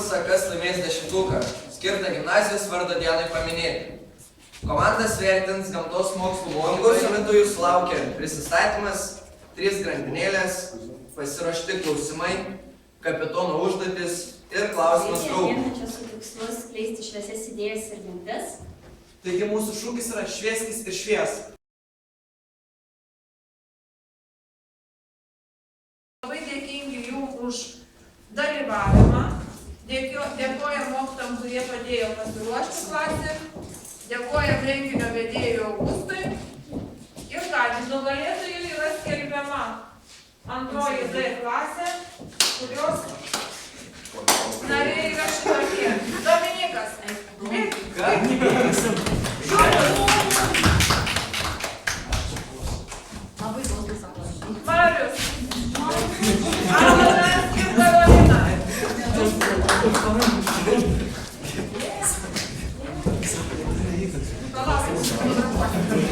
konkursą, kas laimės 10-uką, skirtą gimnazijos vardo dienai paminėti. Komandas vertins gamtos mokslų konkurso metu jūsų laukia prisistatymas, 3 grandinėlės, pasiruošti klausimai, kapitono užduotis ir klausimas draugų. Ateinančio su tikslu skleisti šviesias idėjas ir mintis. Taigi mūsų šūkis yra švieskis ir švies. Labai dėkingi jums už dalyvavimą. Dėkojam mokytojam, kurie padėjo pasiruošti klasę. Dėkojam renginio vedėjui Augustui. Ir ką, nugalėtojų yra skelbiama antroji D klasė, kurios nariai yra šitokie. Dominikas. Labai daug sako. Marius. Alanas ir Karolina. Palaukit.